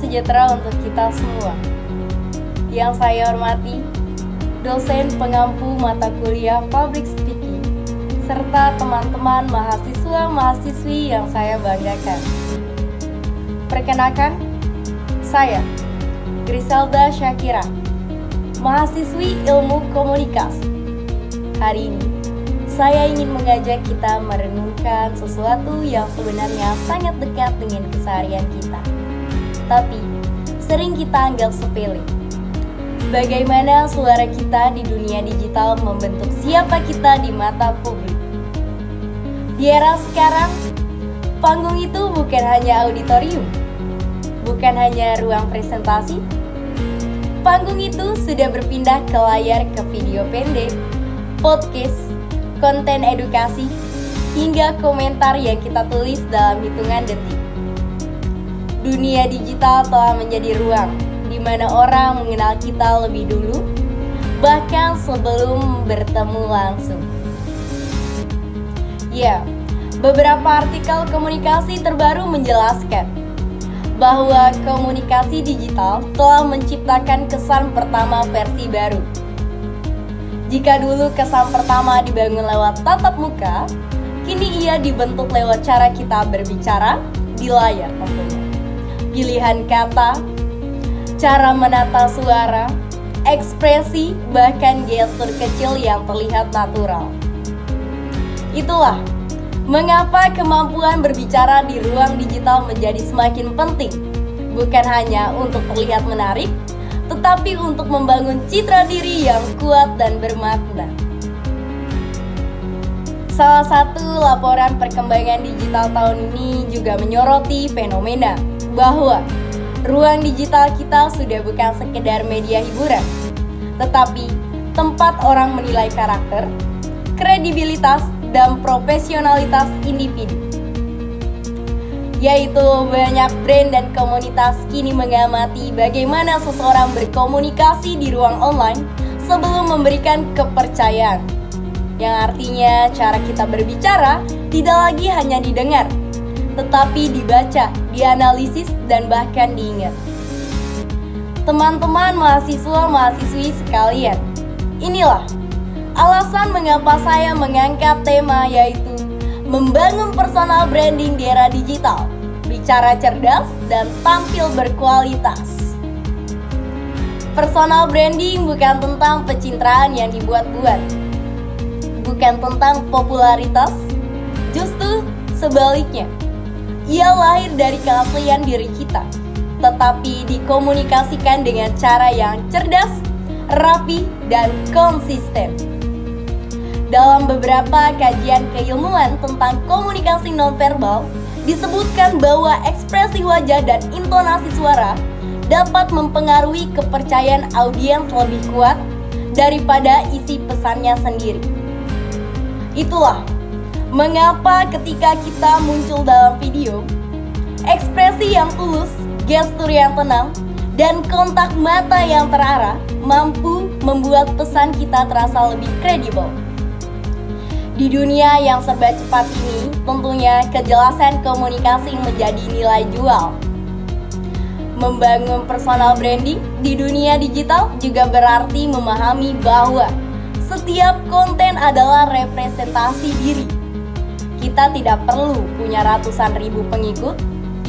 sejahtera untuk kita semua. Yang saya hormati, dosen pengampu mata kuliah Public Speaking, serta teman-teman mahasiswa-mahasiswi yang saya banggakan. Perkenalkan, saya Griselda Syakira, mahasiswi Ilmu Komunikasi. Hari ini, saya ingin mengajak kita merenungkan sesuatu yang sebenarnya sangat dekat dengan keseharian kita, tapi sering kita anggap sepele. Bagaimana suara kita di dunia digital membentuk siapa kita di mata publik. Di era sekarang, panggung itu bukan hanya auditorium, bukan hanya ruang presentasi. Panggung itu sudah berpindah ke layar, ke video pendek, podcast, konten edukasi, hingga komentar yang kita tulis dalam hitungan detik. Dunia digital telah menjadi ruang di mana orang mengenal kita lebih dulu, bahkan sebelum bertemu langsung. Ya, beberapa artikel komunikasi terbaru menjelaskan bahwa komunikasi digital telah menciptakan kesan pertama versi baru. Jika dulu kesan pertama dibangun lewat tatap muka, kini ia dibentuk lewat cara kita berbicara di layar tentunya. Pilihan kata, cara menata suara, ekspresi, bahkan gestur kecil yang terlihat natural. Itulah mengapa kemampuan berbicara di ruang digital menjadi semakin penting, bukan hanya untuk terlihat menarik, tetapi untuk membangun citra diri yang kuat dan bermakna. Salah satu laporan perkembangan digital tahun ini juga menyoroti fenomena bahwa ruang digital kita sudah bukan sekedar media hiburan, tetapi tempat orang menilai karakter, kredibilitas, dan profesionalitas individu. Yaitu banyak brand dan komunitas kini mengamati bagaimana seseorang berkomunikasi di ruang online sebelum memberikan kepercayaan. Yang artinya cara kita berbicara tidak lagi hanya didengar, tetapi dibaca, dianalisis, dan bahkan diingat. Teman-teman mahasiswa-mahasiswi sekalian, inilah alasan mengapa saya mengangkat tema yaitu membangun personal branding di era digital, bicara cerdas dan tampil berkualitas. Personal branding bukan tentang pencitraan yang dibuat-buat, bukan tentang popularitas, justru sebaliknya. Ia lahir dari keaslian diri kita, tetapi dikomunikasikan dengan cara yang cerdas, rapi, dan konsisten. Dalam beberapa kajian keilmuan tentang komunikasi nonverbal, disebutkan bahwa ekspresi wajah dan intonasi suara dapat mempengaruhi kepercayaan audiens lebih kuat daripada isi pesannya sendiri. Itulah mengapa ketika kita muncul dalam video, ekspresi yang tulus, gestur yang tenang, dan kontak mata yang terarah mampu membuat pesan kita terasa lebih kredibel. Di dunia yang serba cepat ini, tentunya kejelasan komunikasi menjadi nilai jual. Membangun personal branding di dunia digital juga berarti memahami bahwa setiap konten adalah representasi diri. Kita tidak perlu punya ratusan ribu pengikut.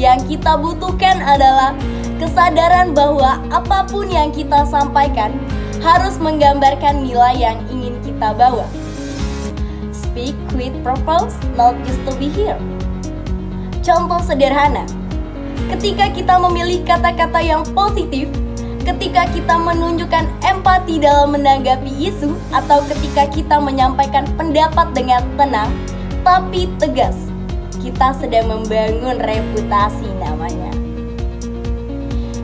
Yang kita butuhkan adalah kesadaran bahwa apapun yang kita sampaikan harus menggambarkan nilai yang ingin kita bawa. Speak with purpose, not just to be here. Contoh sederhana, ketika kita memilih kata-kata yang positif, ketika kita menunjukkan empati dalam menanggapi isu, atau ketika kita menyampaikan pendapat dengan tenang tapi tegas, kita sedang membangun reputasi namanya.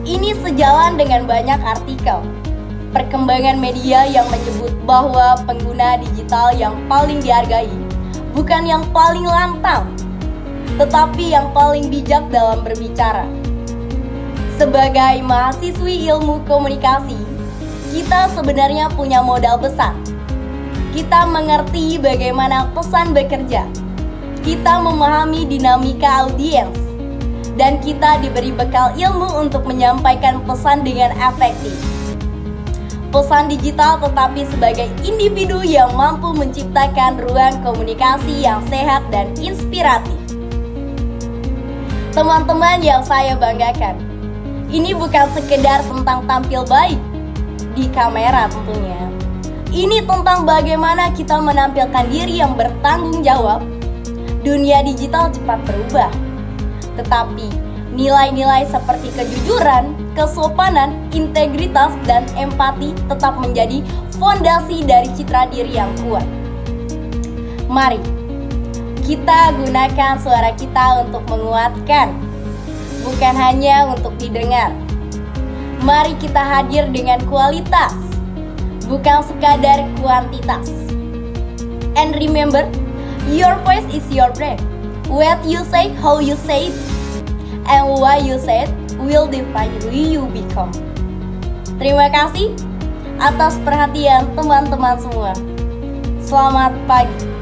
Ini sejalan dengan banyak artikel perkembangan media yang menyebut bahwa pengguna digital yang paling dihargai bukan yang paling lantang, tetapi yang paling bijak dalam berbicara. Sebagai mahasiswi ilmu komunikasi, kita sebenarnya punya modal besar. Kita mengerti bagaimana pesan bekerja. Kita memahami dinamika audiens. dan kita diberi bekal ilmu untuk menyampaikan pesan dengan efektif. Pesan digital tetapi sebagai individu yang mampu menciptakan ruang komunikasi yang sehat dan inspiratif. Teman-teman yang saya banggakan, ini bukan sekedar tentang tampil baik di kamera tentunya. Ini tentang bagaimana kita menampilkan diri yang bertanggung jawab. Dunia digital cepat berubah, tetapi nilai-nilai seperti kejujuran, kesopanan, integritas, dan empati tetap menjadi fondasi dari citra diri yang kuat. Mari kita gunakan suara kita untuk menguatkan, bukan hanya untuk didengar. Mari kita hadir dengan kualitas, bukan sekadar kuantitas. And remember, your voice is your brand. What you say, how you say it, and why you say it will define who you become. Terima kasih atas perhatian teman-teman semua. Selamat pagi.